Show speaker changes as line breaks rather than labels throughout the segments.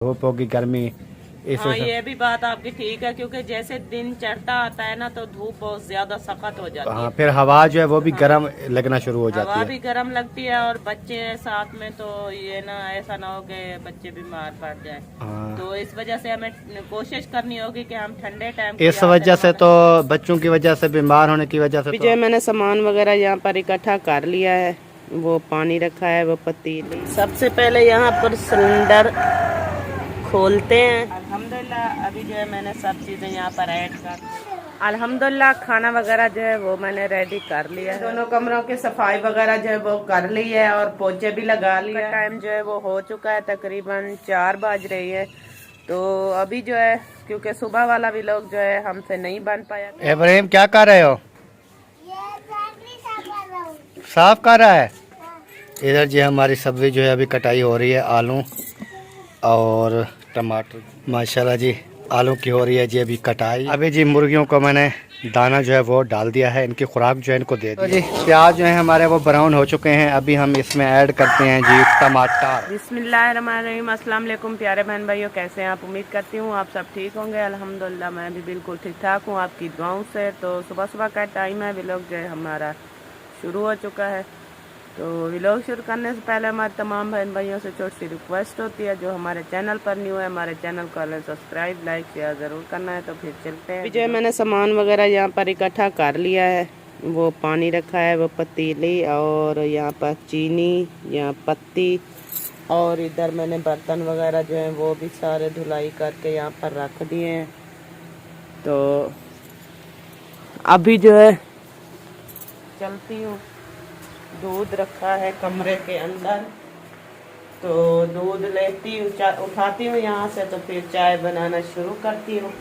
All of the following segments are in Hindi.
धूप होगी, गर्मी इस
हाँ, ये भी बात आपकी ठीक है, क्योंकि जैसे दिन चढ़ता आता है ना तो धूप बहुत ज्यादा सख्त हो जाती
हाँ,
है।
फिर हवा जो है वो भी
हाँ,
गर्म लगना शुरू हो जाती
हवा
है।
भी गर्म लगती है और बच्चे हैं साथ में, तो ये ना ऐसा ना हो कि बच्चे बीमार पड़ जाए।
हाँ,
तो इस वजह से हमें कोशिश करनी होगी कि हम ठंडे टाइम को
इस
यहाँ से
वजह से
रवाना।
तो बच्चों की वजह से, बीमार होने की वजह से
जो
तो
मैंने सामान वगैरह यहाँ पर इकट्ठा कर लिया है, वो पानी रखा है, वो पतीली। सबसे पहले यहाँ पर सिलेंडर खोलते हैं। अल्हम्दुलिल्लाह अभी जो है मैंने सब चीज़ें यहाँ पर ऐड कर, अल्हम्दुलिल्लाह खाना वगैरह जो है वो मैंने रेडी कर लिया है। दोनों कमरों की सफाई वगैरह जो है वो कर ली है और पोछे भी लगा लिया। टाइम जो है वो हो चुका है, तकरीबन 4 बज रही है। तो अभी जो है, क्योंकि सुबह वाला भी लोग जो है हमसे नहीं बन पाया।
इब्राहिम क्या कर रहे हो? साफ कर रहा है। इधर जी हमारी सब्जी जो है अभी कटाई हो रही है, आलू और टमाटर। माशाल्लाह जी, आलू की हो रही है जी अभी कटाई। अभी जी मुर्गियों को मैंने दाना जो है वो डाल दिया है, इनकी खुराक जो है इनको दे दी। तो जी प्याज जो है हमारे वो ब्राउन हो चुके हैं, अभी हम इसमें ऐड करते हैं जी टमाटर। बिस्मिल्लाहिर्रहमानिर्रहीम। अस्सलाम वालेकुम प्यारे बहन भाइयों, कैसे हैं आप? उम्मीद करती हूँ आप सब ठीक होंगे। अल्हम्दुलिल्लाह मैं भी बिल्कुल ठीक ठाक हूँ आपकी दुआओं से। तो सुबह सुबह का टाइम है, व्लॉग जो है हमारा शुरू हो चुका है। तो व्लॉग शुरू करने से पहले हमारे तमाम बहन भाइयों से छोटी सी रिक्वेस्ट होती है, जो हमारे चैनल पर न्यू है, हमारे चैनल को सब्सक्राइब, लाइक, शेयर ज़रूर करना है। तो फिर चलते हैं। जो मैंने सामान वगैरह यहाँ पर इकट्ठा कर लिया है, वो पानी रखा है, वो पतीली, और यहाँ पर चीनी, यहाँ पत्ती, और इधर मैंने बर्तन वगैरह जो है वो भी सारे धुलाई करके यहाँ पर रख दिए हैं। तो अभी जो है चलती हूँ। दूध रखा है कमरे के अंदर, तो दूध लेती हूँ, उठाती हूँ यहाँ से, तो फिर चाय बनाना शुरू करती हूँ।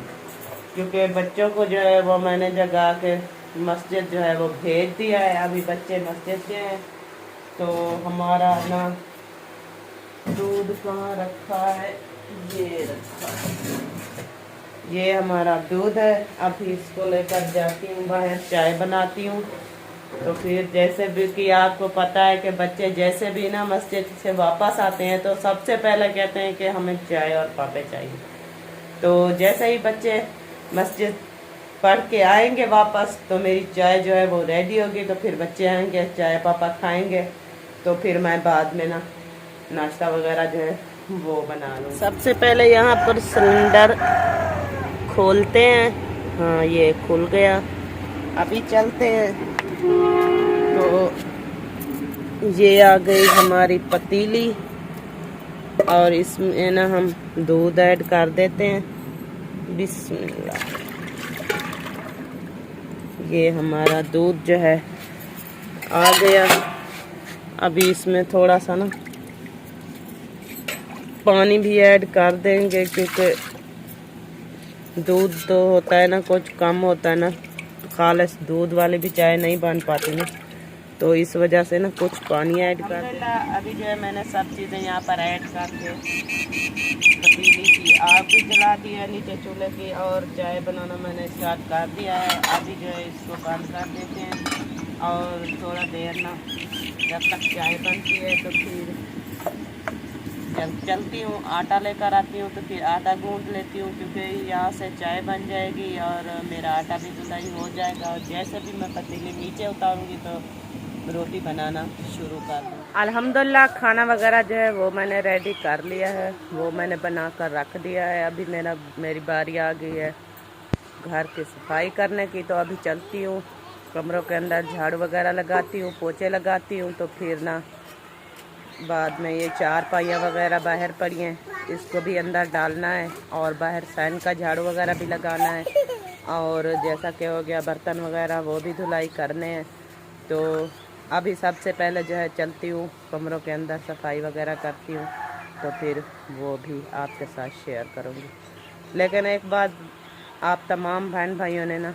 क्योंकि बच्चों को जो है वो मैंने जगा के मस्जिद जो है वो भेज दिया है। अभी बच्चे मस्जिद गए हैं। तो हमारा ना दूध कहाँ रखा है, ये रखा है, ये हमारा दूध है। अभी इसको लेकर जाती हूँ बाहर, चाय बनाती हूँ। तो फिर जैसे भी कि आपको पता है कि बच्चे जैसे भी ना मस्जिद से वापस आते हैं तो सबसे पहले कहते हैं कि हमें चाय और पापे चाहिए। तो जैसे ही बच्चे मस्जिद पढ़ के आएंगे वापस, तो मेरी चाय जो है वो रेडी होगी। तो फिर बच्चे आएंगे, चाय पापा खाएंगे, तो फिर मैं बाद में ना नाश्ता वगैरह जो है वो बना लूँ। सबसे पहले यहाँ पर सिलेंडर खोलते हैं। हाँ, ये खुल गया। अभी चलते हैं। तो ये आ गई हमारी पतीली, और इसमें ना हम दूध ऐड कर देते हैं। बिस्मिल्लाह। ये हमारा दूध जो है आ गया। अभी इसमें थोड़ा सा ना पानी भी ऐड कर देंगे, क्योंकि दूध तो होता है ना कुछ कम होता है ना, खालिस दूध वाली भी चाय नहीं बन पाती ना, तो इस वजह से ना कुछ पानी ऐड कर दें। अभी जो है मैंने सब चीज़ें यहाँ पर ऐड करके पतीली की आग भी जला दी है नीचे चूल्हे की, और चाय बनाना मैंने स्टार्ट कर दिया है। अभी जो है इसको बंद कर देते हैं, और थोड़ा देर ना जब तक चाय बनती है तो फिर चलती हूँ, आटा लेकर आती हूँ। तो फिर आटा गूंद लेती हूँ, क्योंकि यहाँ से चाय बन जाएगी और मेरा आटा भी धुलाई हो जाएगा। और जैसे भी मैं पतीली नीचे उतारूँगी तो रोटी बनाना शुरू कर दूँ। अल्हम्दुलिल्लाह खाना वगैरह जो है वो मैंने रेडी कर लिया है, वो मैंने बना कर रख दिया है। अभी मेरी बारी आ गई है घर की सफाई करने की। तो अभी चलती हूँ कमरों के अंदर, झाड़ू वगैरह लगाती हूँ, पोछे लगाती हूँ। तो फिर ना बाद में ये चार पाइयाँ वगैरह बाहर पड़ी हैं, इसको भी अंदर डालना है, और बाहर फैन का झाड़ू वगैरह भी लगाना है। और जैसा कि हो गया बर्तन वगैरह वो भी धुलाई करने हैं। तो अभी सबसे पहले जो है चलती हूँ कमरों के अंदर, सफाई वगैरह करती हूँ, तो फिर वो भी आपके साथ शेयर करूँगी। लेकिन एक बात, आप तमाम बहन भाइयों ने ना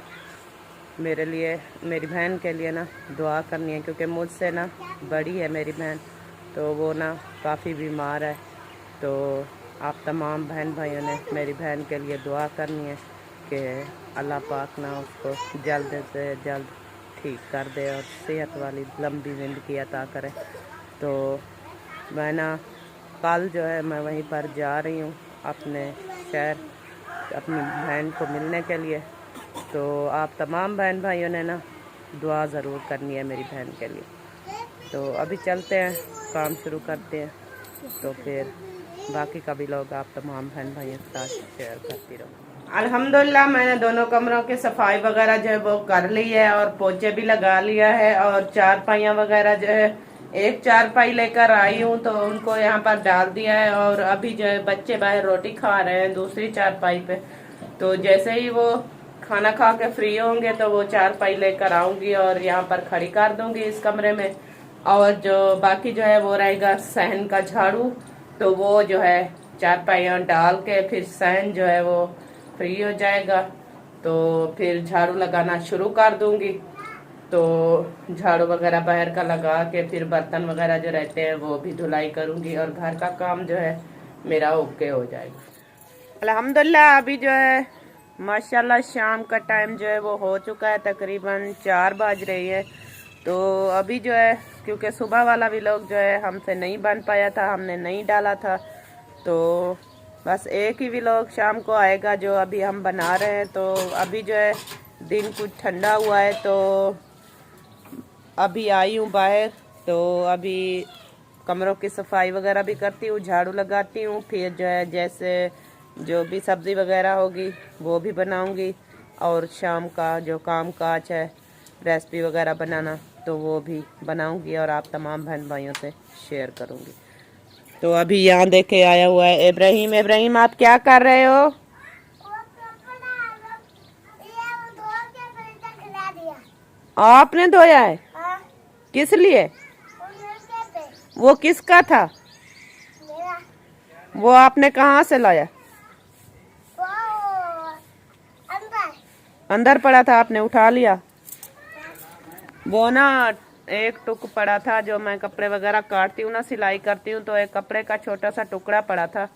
मेरे लिए, मेरी बहन के लिए ना दुआ करनी है, क्योंकि मुझसे ना बड़ी है मेरी बहन, तो वो ना काफ़ी बीमार है। तो आप तमाम बहन भाइयों ने मेरी बहन के लिए दुआ करनी है कि अल्लाह पाक ना उसको जल्द से जल्द ठीक कर दे और सेहत वाली लंबी ज़िंदगी अता करे। तो मैं ना कल जो है मैं वहीं पर जा रही हूँ
अपने शहर अपनी बहन को मिलने के लिए। तो आप तमाम बहन भाइयों ने ना दुआ ज़रूर करनी है मेरी बहन के लिए। तो अभी चलते हैं, काम शुरू करते हैं, तो फिर बाकी का भी लोग आप तमाम बहन भाइयों के साथ शेयर करती रहो। अल्हम्दुलिल्लाह मैंने दोनों कमरों की सफाई वगैरह जो है वो कर ली है और पोछे भी लगा लिया है, और चारपाइयाँ वगैरह जो है एक चारपाई लेकर आई हूँ तो उनको यहाँ पर डाल दिया है। और अभी जो है बच्चे बाहर रोटी खा रहे हैं दूसरी चारपाई पे, तो जैसे ही वो खाना खा के फ्री होंगे तो वो चारपाई लेकर आऊंगी और यहाँ पर खड़ी कर दूंगी इस कमरे में। और जो बाकी जो है वो रहेगा सहन का झाड़ू, तो वो जो है चारपाइयाँ डाल के फिर सहन जो है वो फ्री हो जाएगा, तो फिर झाड़ू लगाना शुरू कर दूंगी। तो झाड़ू वगैरह बाहर का लगा के फिर बर्तन वगैरह जो रहते हैं वो भी धुलाई करूंगी और घर का काम जो है मेरा ओके हो जाएगा। अल्हम्दुलिल्लाह अभी जो है माशाल्लाह शाम का टाइम जो है वो हो चुका है, तकरीबन 4 बज रही है। तो अभी जो है क्योंकि सुबह वाला भी लोग जो है हमसे नहीं बन पाया था, हमने नहीं डाला था, तो बस एक ही व्लॉग शाम को आएगा जो अभी हम बना रहे हैं। तो अभी जो है दिन कुछ ठंडा हुआ है, तो अभी आई हूँ बाहर, तो अभी कमरों की सफाई वगैरह भी करती हूँ, झाड़ू लगाती हूँ, फिर जो है जैसे जो भी सब्ज़ी वगैरह होगी वो भी बनाऊँगी, और शाम का जो काम काज है रेसिपी वगैरह बनाना तो वो भी बनाऊँगी और आप तमाम बहन भाइयों से शेयर करूँगी। तो अभी यहाँ देखे आया हुआ है इब्राहिम। इब्राहिम आप क्या कर रहे हो? आपने धोया है? किस लिए? वो किसका था? वो आपने कहाँ से लाया? अंदर पड़ा था, आपने उठा लिया? वो ना एक टुक पड़ा था, जो मैं कपड़े वगैरह काटती हूँ ना, सिलाई करती हूँ, तो एक कपड़े का छोटा सा टुकड़ा पड़ा था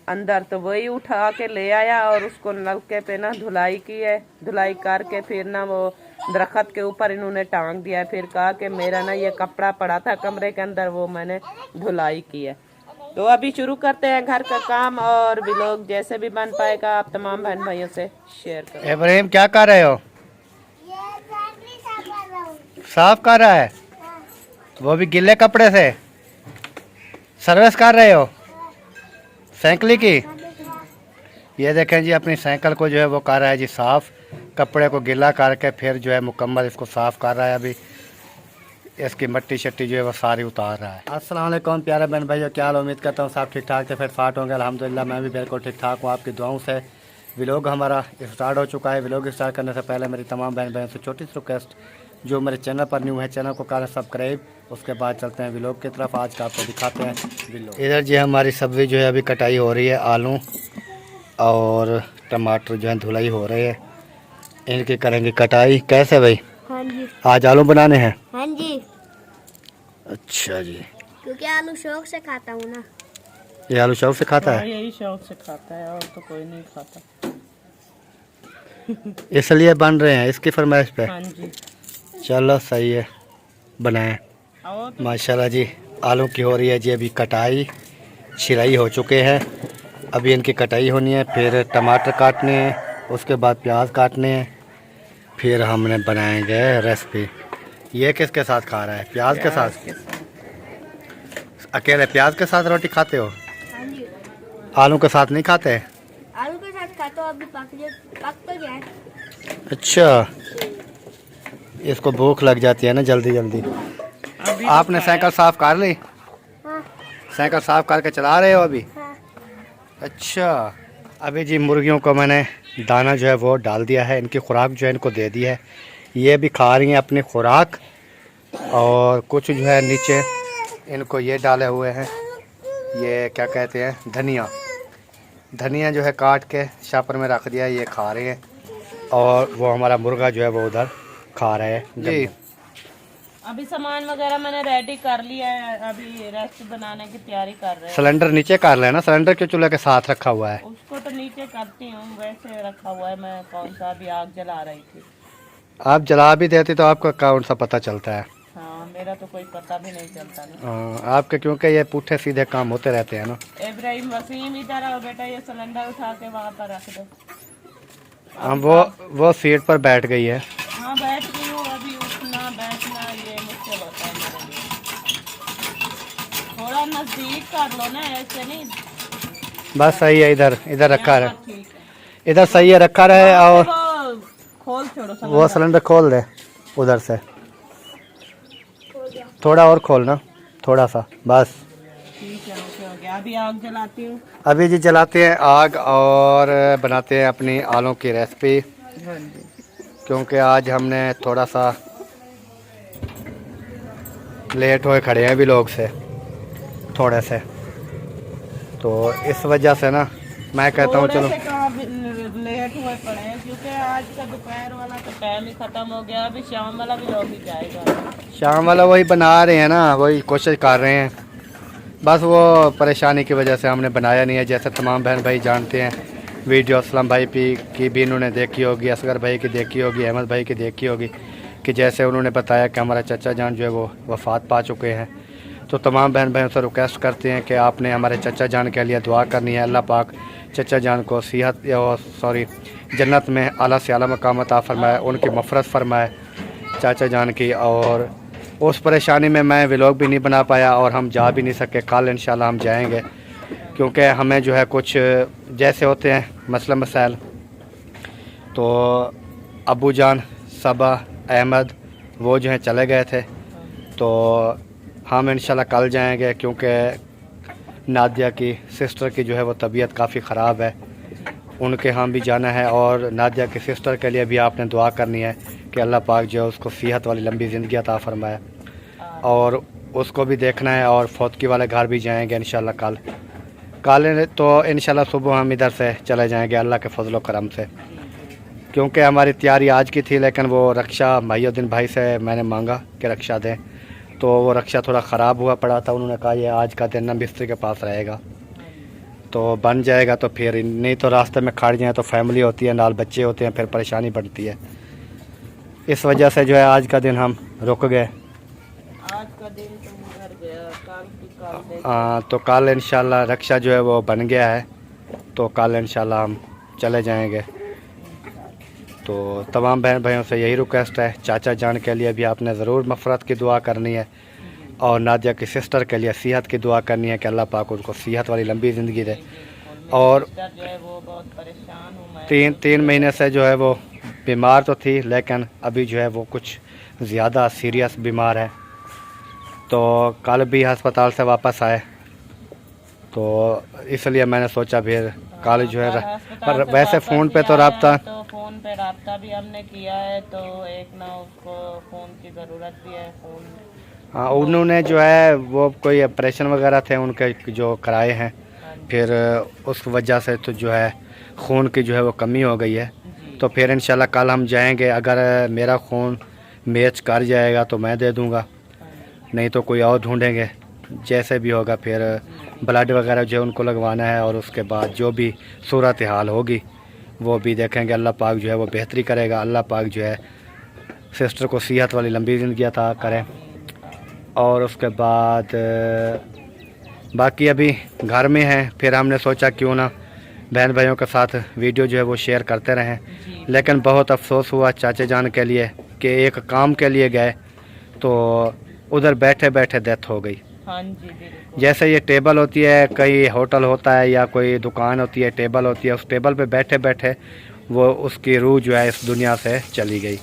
अंदर, तो वही उठा के ले आया और उसको नलके पे ना धुलाई की है। धुलाई करके फिर ना वो दरख्त के ऊपर इन्होंने टांग दिया है। फिर कहा कि मेरा ना ये कपड़ा पड़ा था कमरे के अंदर, वो मैंने धुलाई की है। तो अभी शुरू करते हैं घर का काम, और भी लोग जैसे भी बन पाएगा आप तमाम बहन भाइयों से शेयर करें।
इब्राहिम क्या कर रहे हो? साफ कर रहा है, वो भी गिले कपड़े से। सर्विस कर रहे हो साइकिल की? ये देखें जी, अपनी साइकिल को जो है वो कर रहा है जी साफ, कपड़े को गिला करके फिर जो है मुकम्मल इसको साफ कर रहा है। अभी इसकी मट्टी शट्टी जो है वो सारी उतार रहा है। अस्सलाम वालेकुम प्यारे बहन भाइयों, क्या हाल? उम्मीद करता हूँ सब ठीक ठाक से फिर फाट होंगे। अल्हम्दुलिल्लाह मैं भी बिल्कुल ठीक ठाक हूँ, आपकी दुआओं से। व्लॉग हमारा स्टार्ट हो चुका है। व्लॉग स्टार्ट करने से पहले मेरी तमाम बहन भाइयों से छोटी सी रिक्वेस्ट, जो मेरे चैनल पर न्यू है चैनल को करें सब्सक्राइब। उसके बाद चलते हैं व्लॉग की तरफ। आज का आपको दिखाते हैं व्लॉग। इधर जी हमारी सब्ज़ी जो है अभी कटाई हो रही है, आलू और टमाटर जो है धुलाई हो रही है, इनकी करेंगे कटाई। कैसे भाई?
हाँ जी।
आज आलू बनाने हैं?
हाँ जी,
अच्छा जी,
क्योंकि आलू शौक से खाता हूँ ना।
ये आलू शौक से खाता है?
यही शौक से खाता है, और तो कोई नहीं खाता।
इसलिए बन रहे हैं इसकी फरमाइश पे?
हाँ जी।
चलो सही है, बनाएं। माशाल्लाह जी, आलू की हो रही है जी अभी कटाई। छिलाई हो चुके हैं, अभी इनकी कटाई होनी है, फिर टमाटर काटने हैं, उसके बाद प्याज काटने हैं, फिर हमने बनाएंगे रेसिपी। ये किसके साथ खा रहा है? प्याज के साथ? अकेले प्याज के साथ रोटी खाते हो?
हाँ जी।
आलू के साथ नहीं खाते?
आलू के साथ खाता हूँ, अभी पक तो गया है।
अच्छा, इसको भूख लग जाती है ना जल्दी जल्दी। आपने साइकिल साफ कर ली?
हाँ।
साइकिल साफ करके चला रहे हो अभी?
हाँ।
अच्छा, अभी जी मुर्गियों को मैंने दाना जो है वो डाल दिया है, इनकी खुराक जो है इनको दे दी है, ये भी खा रही हैं अपनी खुराक। और कुछ जो है नीचे इनको ये डाले हुए हैं, ये क्या कहते हैं, धनिया। धनिया जो है काट के शापर में रख दिया है, ये खा रहे हैं। और वो हमारा मुर्गा जो है वो उधर खा रहा है जी।
अभी सामान वगैरह मैंने रेडी कर लिया है, अभी रेस्ट बनाने की तैयारी कर रहे हैं।
सिलेंडर नीचे कर लेना, सिलेंडर क्यों चूल्हे के साथ रखा हुआ है?
उसको तो नीचे करती हूँ, वैसे रखा हुआ है। मैं कौन सा अभी आग जला रही थी।
आप जला भी देती तो आपका कौन सा पता चलता है?
हाँ,
मेरा तो कोई पता भी नहीं चलता ना।
आपके क्योंकि ये पुठे सीधे काम होते रहते हैं ना।
इब्राहिम वसीम इधर आओ बेटा, ये सिलेंडर उठा के वहाँ पर रख दो।
हम वो सीट पर बैठ गई है।
हाँ बैठ गई हूँ, अभी उठना बैठना ये मुश्किल होता है मेरे लिए। थोड़ा नजदीक कर लो ना, ऐसे नहीं।
बस सही है, इधर इधर रखा रहे,
ठीक है।
इधर सही है, रखा रहे। और
वो खोल छोड़ो
वो सिलेंडर खोल दे उधर से, थोड़ा और खोलना, थोड़ा सा बस।
ठीक है, ओके हो गया। अभी आग जलाती हूँ।
अभी जी जलाते हैं आग और बनाते हैं अपनी आलू की रेसिपी,
हाँ जी।
क्योंकि आज हमने थोड़ा सा लेट हुए खड़े हैं अभी लोग से थोड़े से, तो इस वजह से ना मैं कहता हूँ चलो।
लेट हुए पड़े हैं क्योंकि आज का दोपहर वाला तो टाइम ही खत्म हो गया, अभी शाम वाला भी लोग ही जाएगा।
शाम वाला वही बना रहे हैं ना, वही कोशिश कर रहे हैं, बस वो परेशानी की वजह से हमने बनाया नहीं है। जैसे तमाम बहन भाई जानते हैं, वीडियो असलम भाई की भी इन्होंने देखी होगी, असगर भाई की देखी होगी, अहमद भाई की देखी होगी, कि जैसे उन्होंने बताया कि हमारा चचा जान जो है वो वफ़ात पा चुके हैं। तो तमाम बहन भाइयों से रिक्वेस्ट करते हैं कि आपने हमारे चचा जान के लिए दुआ करनी है। अल्लाह पाक चचा जान को सेहत जन्नत में आला से आला मकाम अता फरमाए, उनकी मफ़रत फरमाए चाचा जान की। और उस परेशानी में मैं व्लॉग भी नहीं बना पाया और हम जा भी नहीं सके। कल इंशाल्लाह हम जाएंगे, क्योंकि हमें जो है कुछ जैसे होते हैं मसला मसाइल, तो अबू जान सबा अहमद वो जो है चले गए थे, तो हम इंशाल्लाह कल जाएंगे, क्योंकि नादिया की सिस्टर की जो है वो तबीयत काफ़ी ख़राब है, उनके यहाँ भी जाना है। और नादिया की सिस्टर के लिए भी आपने दुआ करनी है कि अल्लाह पाक जो है उसको सेहत वाली लंबी ज़िंदगी अता फरमाए, और उसको भी देखना है। और फौतकी वाले घर भी जाएंगे इंशाल्लाह कल तो इंशाल्लाह सुबह हम इधर से चले जाएंगे अल्लाह के फजल करम से, क्योंकि हमारी तैयारी आज की थी, लेकिन वो रक्षा माहिउद्दीन भाई से मैंने मांगा कि रक्षा दें, तो वो रक्षा थोड़ा ख़राब हुआ पड़ा था। उन्होंने कहा ये आज का दिन ना मिस्त्री के पास रहेगा, तो बन जाएगा तो फिर, नहीं तो रास्ते में खड़ जाए तो फैमिली होती है, नाल बच्चे होते हैं, फिर परेशानी बढ़ती है। इस वजह से जो है आज का दिन हम रुक गए।
आज का दिन तो उधर गया,
तो कल इंशाल्लाह रक्षा जो है वो बन गया है, तो कल इंशाल्लाह हम चले जाएंगे। तो तमाम बहन भाइयों से यही रिक्वेस्ट है, चाचा जान के लिए भी आपने ज़रूर मफ़रत की दुआ करनी है, और नादिया की सिस्टर के लिए सेहत की दुआ करनी है कि अल्लाह पाक उनको सेहत वाली लंबी ज़िंदगी दे। और
जो है वो बहुत परेशान हूँ मैं।
तीन महीने से जो है वो बीमार तो थी, लेकिन अभी जो है वो कुछ ज़्यादा सीरियस बीमार है, तो कल भी अस्पताल से वापस आए, तो इसलिए मैंने सोचा फिर कल जो है, पर वैसे फ़ोन पे तो
फ़ोन पे रब्ता भी हमने किया है, तो एक ना उसको फ़ोन की ज़रूरत भी है। फ़ोन
हाँ, उन्होंने जो है वो कोई ऑपरेशन वगैरह थे उनके जो कराए हैं, फिर उस वजह से तो जो है खून की जो है वो कमी हो गई है। तो फिर इंशाल्लाह कल हम जाएंगे, अगर मेरा खून मैच कर जाएगा तो मैं दे दूंगा, नहीं तो कोई और ढूंढेंगे, जैसे भी होगा। फिर ब्लड वगैरह जो है उनको लगवाना है, और उसके बाद जो भी सूरत हाल होगी वो भी देखेंगे। अल्लाह पाक जो है वो बेहतरी करेगा, अल्लाह पाक जो है सिस्टर को सेहत वाली लंबी ज़िंदगी अता करें। और उसके बाद बाकी अभी घर में हैं, फिर हमने सोचा क्यों ना बहन भाइयों के साथ वीडियो जो है वो शेयर करते रहें, लेकिन बहुत अफसोस हुआ चाचे जान के लिए कि एक काम के लिए गए तो उधर बैठे बैठे डेथ हो गई।
हाँ जी बिल्कुल।
जैसे ये टेबल होती है, कहीं होटल होता है या कोई दुकान होती है, टेबल होती है, उस टेबल पे बैठे बैठे वो उसकी रूह जो है इस दुनिया से चली गई,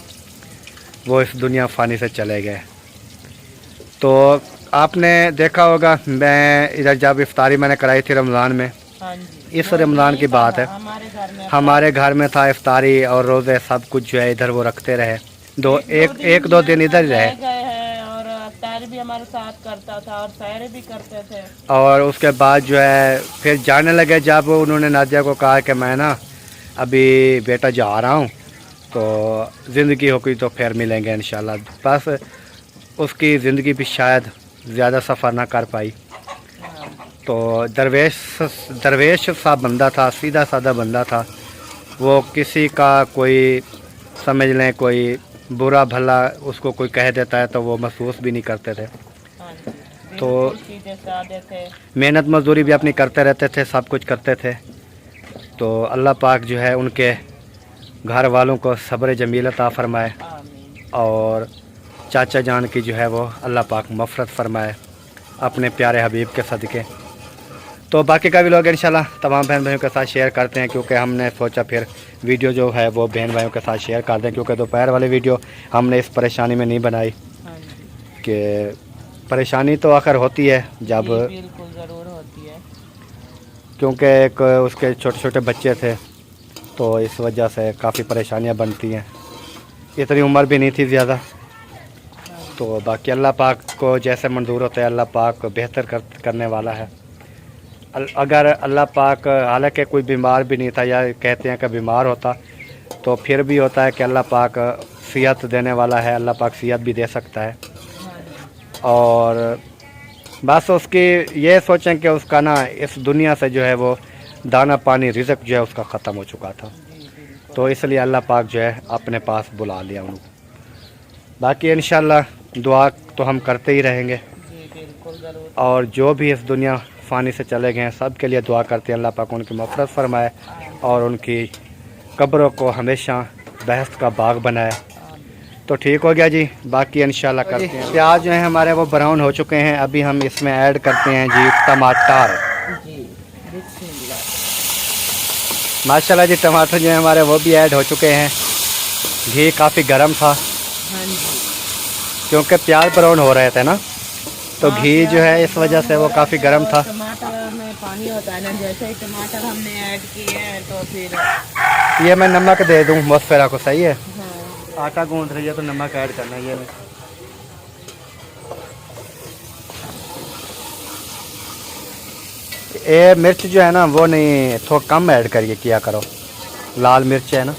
वो इस दुनिया फ़ानी से चले गए। तो आपने देखा होगा, मैं इधर जब इफ्तारी मैंने कराई थी रमज़ान में,
हाँ जी,
इस रमज़ान की बात है, हमारे घर में था इफ्तारी और रोज़े सब कुछ जो है इधर वो रखते रहे, एक दो दिन इधर रहे,
और अफ्तारी भी हमारे साथ करता था और सैरे भी करते थे।
और उसके बाद जो है फिर जाने लगे, जब उन्होंने नादिया को कहा कि मैं ना अभी बेटा जा रहा हूँ, तो ज़िंदगी होगी तो फिर मिलेंगे इंशाल्लाह। बस उसकी ज़िंदगी भी शायद ज़्यादा सफ़र ना कर पाई। तो दरवेश सा बंदा था, सीधा साधा बंदा था, वो किसी का कोई समझ लें कोई बुरा भला उसको कोई कह देता है तो वो महसूस भी नहीं करते थे।
हाँ जी,
तो
बिल्कुल सीधे साधे थे।
मेहनत मजदूरी भी अपनी करते रहते थे, सब कुछ करते थे। तो अल्लाह पाक जो है उनके घर वालों को सब्र जमील अता फरमाए
आमीन।
और चाचा जान की जो है वो अल्लाह पाक मफ़रत फरमाए अपने प्यारे हबीब के सदक़े। तो बाकी का भी लोग इंशाल्लाह तमाम बहन भाइयों के साथ शेयर करते हैं, क्योंकि हमने सोचा फिर वीडियो जो है वो बहन भाइयों के साथ शेयर कर दें, क्योंकि दोपहर वाली वीडियो हमने इस परेशानी में नहीं बनाई
हाँ जी,
कि परेशानी तो आखिर होती है जब,
जी, बिल्कुल ज़रूर होती है।
क्योंकि एक उसके छोटे छोटे बच्चे थे तो इस वजह से काफ़ी परेशानियां बनती हैं। इतनी उम्र भी नहीं थी ज़्यादा। तो बाकी अल्लाह पाक को जैसे मंजूर होता है अल्लाह पाक बेहतर करने वाला है। अगर अल्लाह पाक हालांकि कोई बीमार भी नहीं था या कहते हैं कि बीमार होता तो फिर भी होता है कि अल्लाह पाक सेहत देने वाला है, अल्लाह पाक सेहत भी दे सकता है। और बस उसकी ये सोचें कि उसका ना इस दुनिया से जो है वो दाना पानी रिज़्क जो है उसका ख़त्म हो चुका था, तो इसलिए अल्लाह पाक जो है अपने पास बुला लिया उनको। बाकी इंशाल्लाह दुआ तो हम करते ही रहेंगे
जी बिल्कुल ज़रूर।
और जो भी इस दुनिया फ़ानी से चले गए हैं सब के लिए दुआ करते हैं अल्लाह पाक उनकी मग़फ़िरत फरमाए और उनकी कब्रों को हमेशा बहश्त का बाग बनाए। तो ठीक हो गया जी, बाकी इंशाल्लाह करते हैं। प्याज जो है हमारे वो ब्राउन हो चुके हैं, अभी हम इसमें ऐड करते हैं जी टमाटर।
जी बिस्मिल्लाह।
माशाल्लाह जी टमाटर जो है हमारे वो भी ऐड हो चुके हैं। घी काफ़ी गर्म था
हाँ जी,
क्योंकि प्याज ब्राउन हो रहे थे ना, तो
हाँ,
घी जो है इस वजह से वो काफ़ी गर्म था।
टमाटर में पानी होता है ना, जैसे ही टमाटर हमने ऐड किए हैं तो फिर
ये मैं नमक दे दूँ मुसफ़िरा को, सही है?
हाँ,
आटा गूंद रही है तो नमक ऐड करना है। ये मिर्च जो है ना वो नहीं, थोड़ा कम ऐड करके किया करो। लाल मिर्च है ना,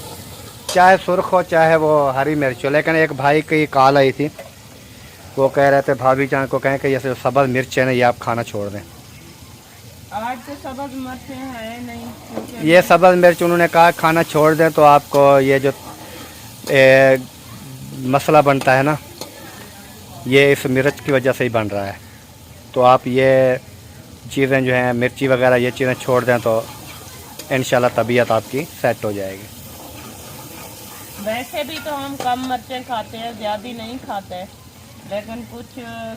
चाहे सुर्ख हो चाहे वो हरी मिर्च हो। लेकिन एक भाई की कॉल आई थी, वो कह रहे थे भाभी जान को कहें कि ये सब्ज़ मिर्च है ना ये आप खाना छोड़ दें।
आज तो सब्ज़ मिर्चें हैं नहीं, क्योंकि
ये सब्ज़ मिर्च उन्होंने कहा खाना छोड़ दें तो आपको ये जो मसला बनता है ना ये इस मिर्च की वजह से ही बन रहा है। तो आप ये चीज़ें जो हैं मिर्ची वगैरह ये चीज़ें छोड़ दें तो इंशाल्लाह तबीयत आपकी सेट हो जाएगी।
वैसे भी तो हम कम मिर्चें खाते हैं, ज़्यादा नहीं खाते, लेकिन कुछ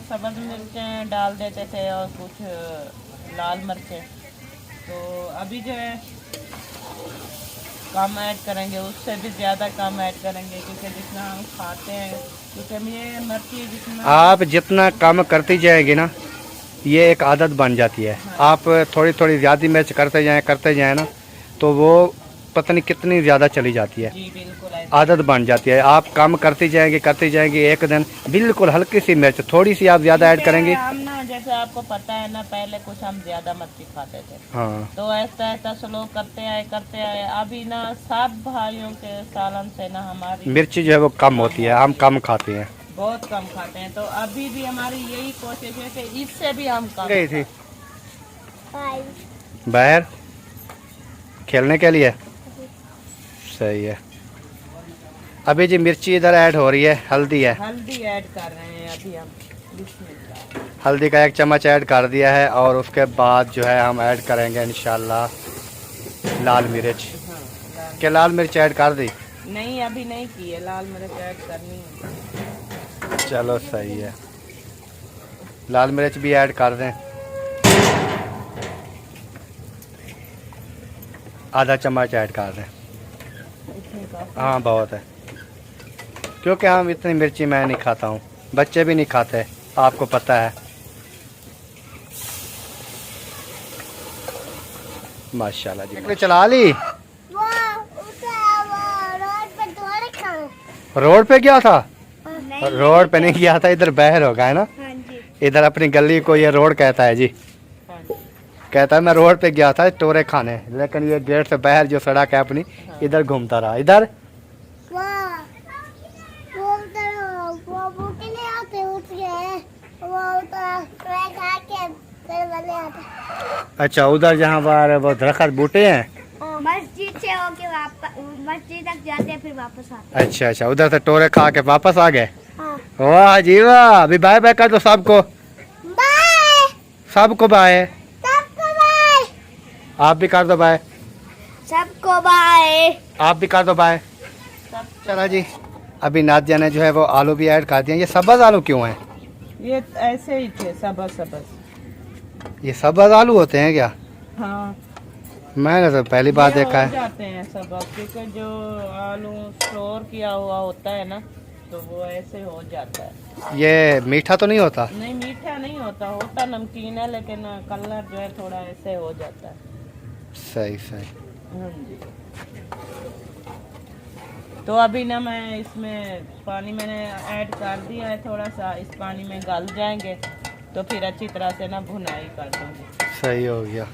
सब्ज़ मिर्चें डाल देते थे और कुछ लाल मिर्चें। तो अभी जो है कम ऐड करेंगे, उससे भी ज़्यादा कम ऐड करेंगे, क्योंकि जितना हम खाते हैं, क्योंकि ये मिर्ची जितना
आप जितना कम करती जाएगी ना ये एक आदत बन जाती है। आप थोड़ी थोड़ी ज़्यादा मिर्च करते जाएं ना तो वो पता नहीं कितनी ज़्यादा चली जाती है,
जी बिल्कुल
आदत बन जाती है। आप कम करती जाएंगी एक दिन बिल्कुल हल्की सी मिर्च थोड़ी सी आप ज़्यादा ऐड करेंगी।
हम ना जैसे आपको पता है ना, पहले कुछ हम ज़्यादा मिर्ची खाते थे,
हाँ,
तो ऐसा ऐसा स्लो करते आए। अभी ना सब भाइयों के सालन से ना हमारी
मिर्ची जो है वो कम होती है, हम कम खाते हैं।
बहुत कम खाते हैं। तो अभी भी हमारी यही कोशिश है कि इससे भी हम कम
गई थी
फाइव
बाहर खेलने के लिए, सही है। अभी जी मिर्ची इधर ऐड हो रही है, हल्दी है,
हल्दी ऐड कर रहे हैं अभी हम। बिस्मिल्लाह।
हल्दी का 1 चम्मच ऐड कर दिया है और उसके बाद जो है हम ऐड करेंगे इंशाल्लाह लाल मिर्च।
हाँ,
क्या लाल मिर्च ऐड कर दी?
नहीं अभी नहीं की है, लाल मिर्च ऐड करनी है।
चलो सही है, लाल मिर्च भी ऐड कर दें। आधा चम्मच ऐड कर दें,
इतनी का
हाँ बहुत है, क्योंकि हम इतनी मिर्ची मैं नहीं खाता हूँ, बच्चे भी नहीं खाते, आपको पता है। माशाल्लाह जी, चला ली।
वो रोड पे दौड़ रखा
रोड पे क्या था? रोड पे नहीं गया था, इधर बहर होगा है ना।
हाँ जी
इधर अपनी गली को ये रोड कहता है जी। कहता है मैं रोड पे गया था टोरे खाने, लेकिन ये गेट से बाहर जो सड़क है अपनी इधर घूमता रहा। इधर
वो भूखे नहीं आते उठ गए, वो तो खा के फिर वाले आते।
अच्छा, उधर जहाँ पर वो दरख्त बूटे हैं
हाँ मस्जिद से होके वापस मस्जिद तक जाते हैं फिर वापस आते हैं।
अच्छा अच्छा, उधर से टोरे खा के वापस आ गए।
हाँ।
वाह जी वाह। अभी बाय बाय कर दो सबको,
बाय
सबको बाय।
सबको बाय।
आप भी कर दो बाय।
सबको बाय।
आप भी कर दो बाय। चलो जी, अभी नादिया ने जो है वो आलू भी ऐड कर दिए। ये सब्ज आलू क्यों हैं?
ये ऐसे ही थे, सबस सबस।
ये सब्ज आलू होते हैं क्या?
हाँ,
मैंने तो पहली बार
ये
देखा
हो
है।
जाते हैं सबस, क्योंकि जो आलू स्टोर किया हुआ होता है ना, तो वो ऐसे हो जाता है।
ये मीठा तो नहीं होता?
नहीं, मीठा नहीं होता, होता नमकीन है, लेकिन कलर जो है थोड़ा ऐसे हो जाता है।
सही सही।
हाँ जी। तो अभी ना मैं इसमें पानी मैंने ऐड कर दिया है थोड़ा सा, इस पानी में गल जाएंगे तो फिर अच्छी तरह से ना भुनाई कर दूंगी।
सही हो गया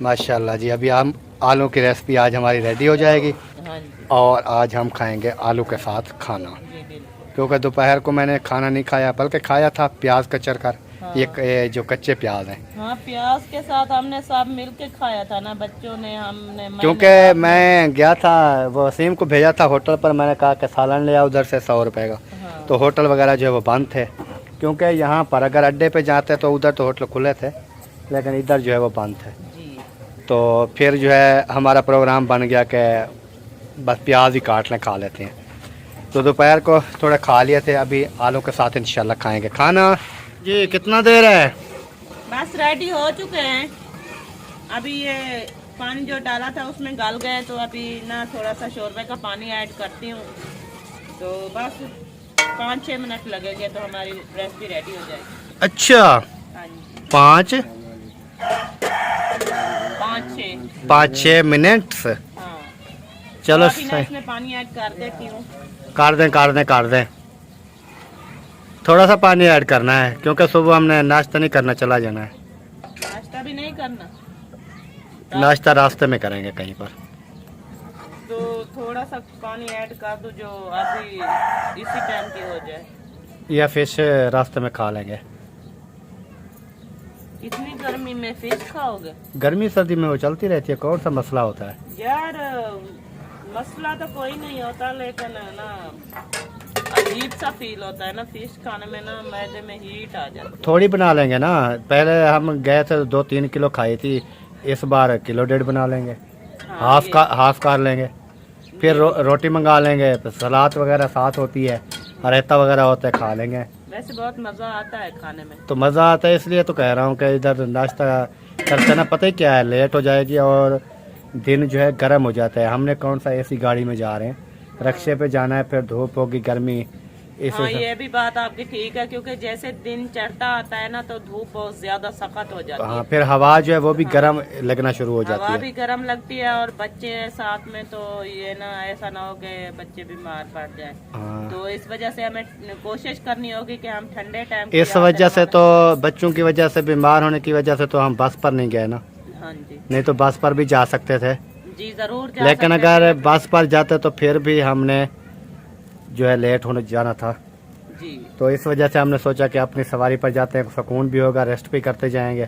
माशाल्लाह जी। अभी हम आलू की रेसिपी आज हमारी रेडी हो जाएगी
हाँ जी
और आज हम खाएंगे आलू के साथ खाना,
जी, बिल्कुल।
क्योंकि दोपहर को मैंने खाना नहीं खाया, बल्कि खाया था प्याज कचर कर।
हाँ।
ये जो कच्चे प्याज हैं,
हाँ, प्याज के साथ हमने सब मिल के खाया था ना, बच्चों ने, हमने,
क्योंकि मैं गया था वो वसीम को भेजा था होटल पर। मैंने कहा कि सालन ले आओ उधर से 100 रुपये का।
हाँ,
तो होटल वगैरह जो है वो बंद थे, क्योंकि यहाँ पर अगर अड्डे पे जाते तो उधर तो होटल खुले थे, लेकिन इधर जो है वो बंद थे।
जी।
तो फिर जो है हमारा प्रोग्राम बन गया कि बस प्याज ही काट लें, खा लेते हैं। तो दोपहर को थोड़ा खा लिए थे, अभी आलू के साथ इंशाल्लाह खाएंगे खाना। जी कितना देर है?
बस रेडी हो चुके हैं। अभी ये पानी जो डाला था उसमें गल गए, तो अभी ना थोड़ा सा शोरबे का पानी ऐड करती हूँ, तो बस 5-6 मिनट लगेंगे तो हमारी रेसिपी रेडी हो जाएगी।
अच्छा,
हाँ जी,
5-6 मिनट।
हाँ।
चलो
तो अभी ना
सही,
इसमें पानी ऐड कर देती हूँ।
कर दें। थोड़ा सा पानी ऐड करना है, क्योंकि सुबह हमने नाश्ता नहीं करना, चला जाना है।
नाश्ता भी नहीं करना,
नाश्ता रास्ते में करेंगे कहीं पर।
तो थोड़ा सा पानी ऐड कर दूँ जो अभी इसी टाइम की हो जाए।
या फिश रास्ते में खा लेंगे।
इतनी गर्मी में फिश खाओगे?
गर्मी सर्दी में वो चलती रहती है, कौन सा मसला होता है?
यार मसला तो कोई नहीं होता, लेकिन ना अजीब सा फील होता है ना फिश खाने में, ना मैदे में हीट आ जाती है।
थोड़ी बना लेंगे ना, पहले हम गए थे 2-3 किलो खाई थी, इस बार 1-1.5 किलो बना लेंगे।
हाँ,
हाफ कर लेंगे, फिर रोटी मंगा लेंगे, फिर सलाद वगैरह साथ होती है, रायता वगैरह होता है, खा लेंगे।
वैसे बहुत मजा आता है खाने में।
तो मज़ा आता है, इसलिए तो कह रहा हूँ कि इधर नाश्ता करते ना, पता ही क्या है, लेट हो जाएगी और दिन जो है गर्म हो जाता है। हमने कौन सा ऐसी गाड़ी में जा रहे हैं, रक्शे पे जाना है, फिर धूप होगी, गर्मी, इस
हाँ, ये भी बात आपकी ठीक है, क्योंकि जैसे दिन चढ़ता आता है ना तो धूप बहुत ज्यादा सख्त हो जाती
हाँ,
है।
फिर हवा जो है वो भी गर्म लगना शुरू हो जाती
हवा
है।
भी गर्म लगती है और बच्चे हैं साथ में, तो ये ना ऐसा ना हो कि बच्चे बीमार पड़ जाए।
हाँ,
तो इस वजह से हमें कोशिश करनी होगी कि हम ठंडे टाइम
इस वजह से तो बच्चों की वजह से, बीमार होने की वजह से तो हम बस पर नहीं गए ना,
हाँ जी
नहीं तो बस पर भी जा सकते थे।
जी, जरूर जा
लेकिन
सकते
अगर
हैं।
बस पर जाते तो फिर भी हमने जो है लेट होने जाना था,
जी
तो इस वजह से हमने सोचा कि अपनी सवारी पर जाते हैं, सुकून भी होगा, रेस्ट भी करते जाएंगे,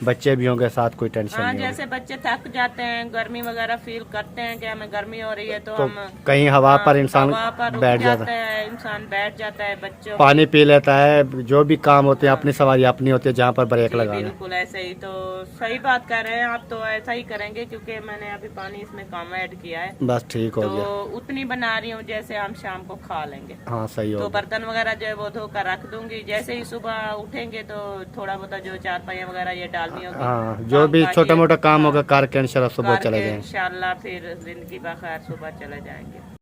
बच्चे भी होंगे साथ, कोई टेंशन
हाँ,
नहीं होगी।
जैसे बच्चे थक जाते हैं, गर्मी वगैरह फील करते हैं कि हमें गर्मी हो रही है, तो
तो
हम
कहीं हवा पर इंसान
हवा पर रुक
बैठ जाता है,
है, इंसान बैठ जाता है, बच्चों
पानी पी लेता है, जो भी काम होते हैं अपनी सवारी अपनी होती है, जहाँ पर ब्रेक
जी,
लगाना है।
बिल्कुल ऐसे ही। तो सही बात कर रहे हैं आप, तो ऐसा ही करेंगे, क्योंकि मैंने अभी पानी इसमें कम ऐड किया है,
बस ठीक हो
तो
गया।
उतनी बना रही हूँ जैसे हम शाम को खा लेंगे।
हाँ सही हो
तो
गया।
बर्तन वगैरह जो है वो धोकर रख दूंगी, जैसे ही सुबह उठेंगे तो थोड़ा बहुत जो चारपाइयाँ वगैरह ये डालनी होगी,
हाँ, जो भी छोटा मोटा काम होगा करके इंशाल्लाह सुबह चले जाएंगे।
इंशाल्लाह फिर जिंदगी बखैर सुबह चले जाएंगे।